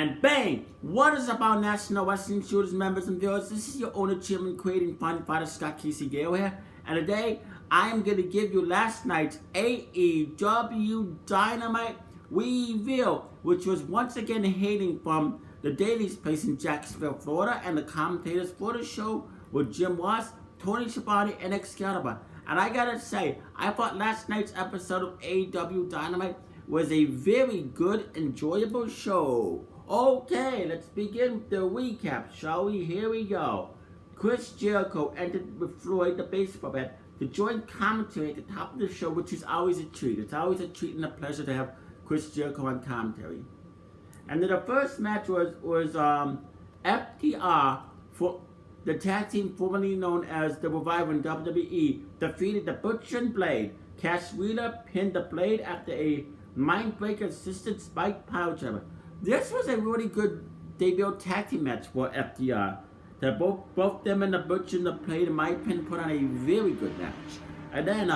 And bang! What is about National Wrestling Shooters members and viewers? This is your owner, chairman, creating fun fighter Scott Casey Gale here. And today, I am going to give you last night's AEW Dynamite review, which was once again hailing from the Daily's place in Jacksonville, Florida, and the commentators for the show were Jim Ross, Tony Schiavone, and Excalibur. And I gotta say, I thought last night's episode of AEW Dynamite was a very good, enjoyable show. Okay, let's begin with the recap, shall we? Here we go. Chris Jericho entered with Floyd, the baseball bat, to join commentary at the top of the show, which is always a treat. It's always a treat and a pleasure to have Chris Jericho on commentary. And then the first match was FTR, for the tag team formerly known as the Revival in WWE, defeated the Butcher and Blade. Cash Wheeler pinned the Blade after a Mindbreaker assisted Spike Piledriver. This was a really good debut tag team match for FTR. Both them and the Butcher and the Blade, in my opinion, put on a very good match. And then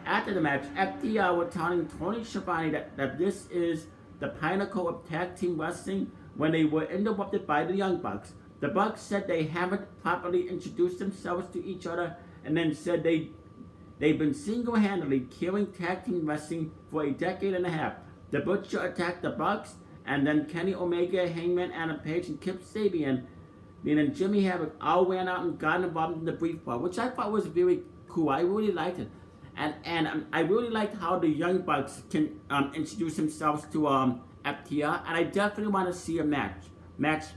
after the match, FTR were telling Tony Schiavone that this is the pinnacle of tag team wrestling when they were interrupted by the Young Bucks. The Bucks said they haven't properly introduced themselves to each other, and then said they've been single-handedly killing tag team wrestling for a decade and a half. The Butcher attacked the Bucks, and then Kenny Omega, Hangman Adam Page, and Kip Sabian, and Jimmy Havoc all ran out and got involved in the brief part, which I thought was very cool. I really liked it. And I really liked how the Young Bucks can introduce themselves to FTR, and I definitely want to see a match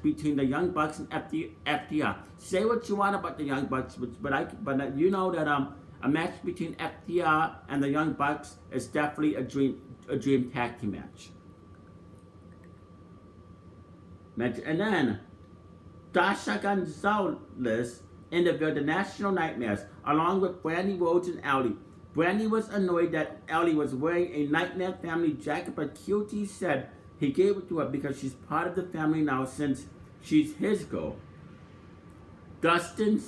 between the Young Bucks and FTR. Say what you want about the Young Bucks, but you know that a match between FTR and the Young Bucks is definitely a dream tag team match. And then Dasha Gonzalez interviewed the National Nightmares along with Brandy Rhodes and Allie. Brandy was annoyed that Allie was wearing a Nightmare family jacket, but QT said he gave it to her because she's part of the family now since she's his girl. Dustin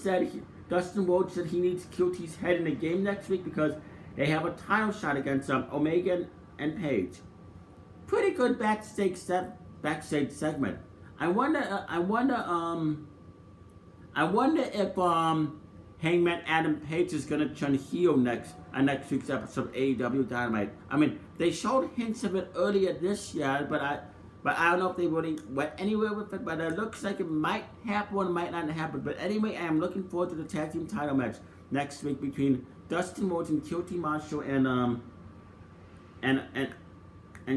Rhodes said he needs QT's head in the game next week because they have a title shot against Omega and Page. Pretty good backstage segment. I wonder if Hangman Adam Page is gonna turn heel next week's episode of AEW Dynamite. I mean, they showed hints of it earlier this year, but I don't know if they really went anywhere with it. But it looks like it might happen or it might not happen. But anyway, I am looking forward to the tag team title match next week between Dustin Rhodes and QT Marshall and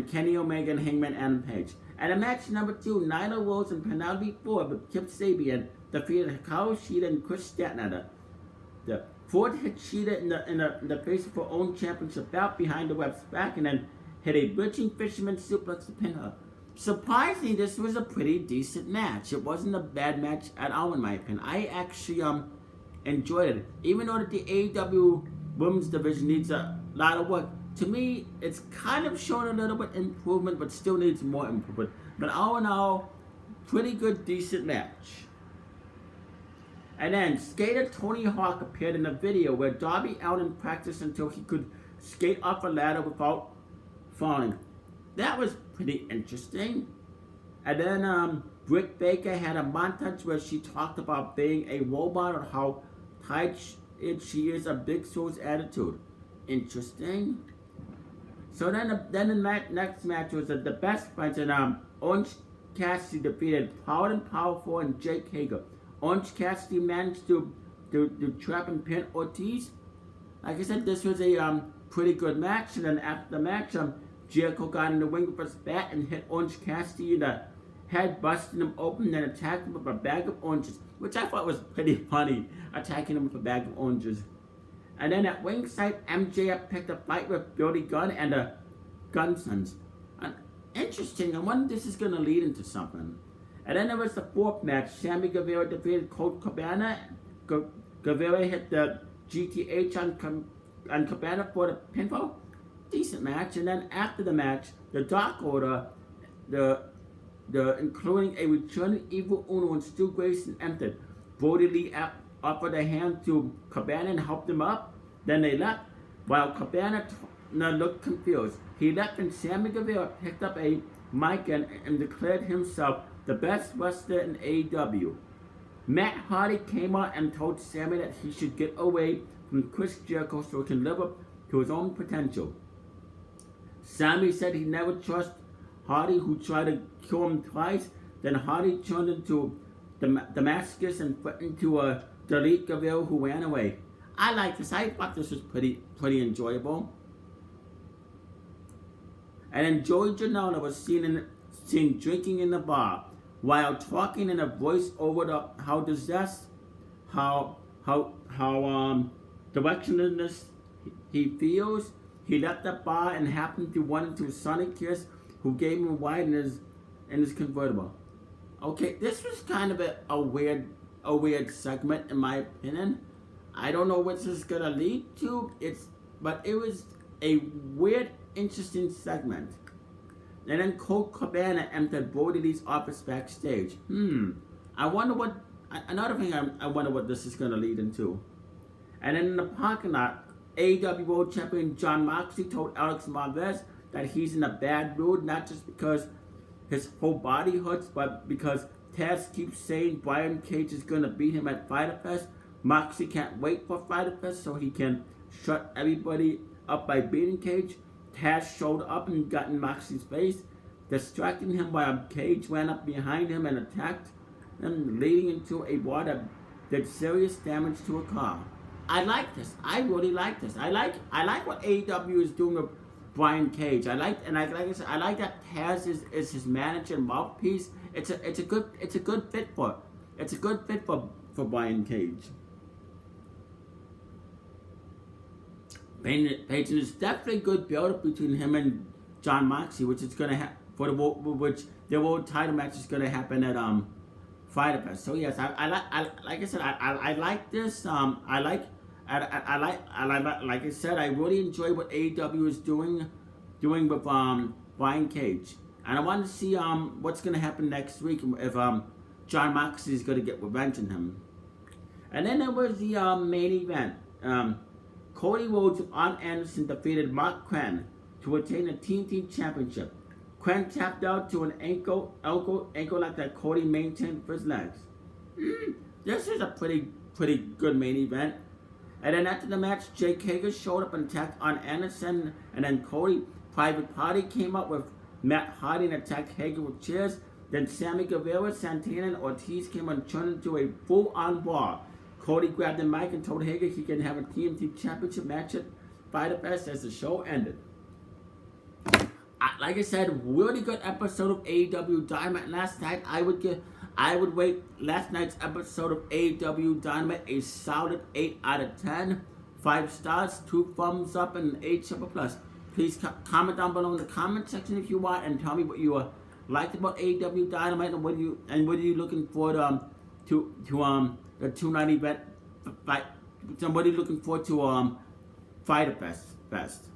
Kenny Omega and Hangman Adam Page. And in match number 2, Nyla Rose and Penelope Ford with Kip Sabian defeated Hikaru Shida and Chris Statlander. The Ford hit Shida in the face of her own championship bout behind the web's back and then hit a bridging fisherman suplex to pin her. Surprisingly, this was a pretty decent match. It wasn't a bad match at all in my opinion. I actually enjoyed it. Even though that the AEW women's division needs a lot of work, to me, it's kind of showing a little bit improvement, but still needs more improvement. But all in all, pretty good, decent match. And then, skater Tony Hawk appeared in a video where Darby Allin practiced until he could skate off a ladder without falling. That was pretty interesting. And then, Britt Baker had a montage where she talked about being a robot or how tight she is of Big Show's attitude. Interesting. So then the next match was the Best Friends, and Orange Cassidy defeated Power and Powerful and Jake Hager. Orange Cassidy managed to trap and pin Ortiz. Like I said, this was a pretty good match. And then after the match, Jericho got in the ring with his bat and hit Orange Cassidy in the head, busting him open, then attacked him with a bag of oranges, which I thought was pretty funny, attacking him with a bag of oranges. And then at ringside, MJF picked a fight with Billy Gunn and the Gunsons. Interesting. I wonder if this is going to lead into something. And then there was the fourth match. Sammy Guevara defeated Colt Cabana. Guevara hit the GTH on Cabana for the pinfall. Decent match. And then after the match, the Dark Order, including a returning Evil Uno and Stu Grayson, entered. Brody Lee offered a hand to Cabana and helped him up. Then they left, while Cabana looked confused. He left and Sammy Guevara picked up a mic and declared himself the best wrestler in AEW. Matt Hardy came out and told Sammy that he should get away from Chris Jericho so he can live up to his own potential. Sammy said he never trusted Hardy, who tried to kill him twice. Then Hardy turned into Damascus and threatened to delete Guerrero, who ran away. I like this. I thought this was pretty enjoyable. And then Joey Janela was seen drinking in the bar while talking in a voice over how disastrous, how directionless he feels. He left the bar and happened to run into Sonny Kiss, who gave him a ride in his convertible. Okay, this was kind of a weird segment in my opinion. I don't know what this is gonna lead to. But it was a weird, interesting segment. And then Colt Cabana entered Brody Lee's office backstage. I wonder what. Another thing, I wonder what this is gonna lead into. And then in the parking lot, AEW World Champion Jon Moxley told Alex Marvez that he's in a bad mood, not just because his whole body hurts, but because Taz keeps saying Brian Cage is gonna beat him at Fyter Fest. Moxley can't wait for Fyter Fest so he can shut everybody up by beating Cage. Taz showed up and got in Moxley's face, distracting him while Cage ran up behind him and attacked him, leading into a brawl that did serious damage to a car. I like this. I really like this. I like what AEW is doing with Brian Cage. I like that Taz is his manager and mouthpiece. It's a good fit for Brian Cage. Page, and it's definitely good build-up between him and Jon Moxley, which is gonna which their world title match is gonna happen at Fyter Fest. So yes, I like I said, I like this. Like I said, I really enjoy what AEW is doing with Brian Cage, and I want to see what's gonna happen next week if Jon Moxley is gonna get revenge on him. And then there was the main event. Cody Rhodes and Arn Anderson defeated Mark Quinn to retain the TNT Championship. Quinn tapped out to an ankle lock that Cody maintained for his legs. This is a pretty good main event. And then after the match, Jake Hager showed up and attacked Arn Anderson, and then Cody Private Party came up with Matt Hardy and attacked Hager with chairs. Then Sammy Guevara, Santana, and Ortiz came and turned into a full-on brawl. Cody grabbed the mic and told Hager he can have a TNT Championship match at Fyter Fest as the show ended. Like I said, really good episode of AEW Dynamite last night. I would rate last night's episode of AEW Dynamite a solid 8 out of 10. 5 stars, 2 thumbs up, and 8 super plus. Please comment down below in the comment section if you want and tell me what you liked about AEW Dynamite and what are you looking forward to the 2-night event. Somebody looking forward to Fyter Fest.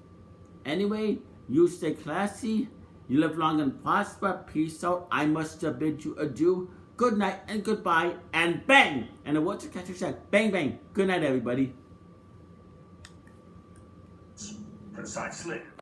Anyway, you stay classy, you live long and prosper, peace out. I must bid you adieu. Good night and goodbye, and bang! And the words of Catcher said, bang bang. Good night, everybody. Precisely.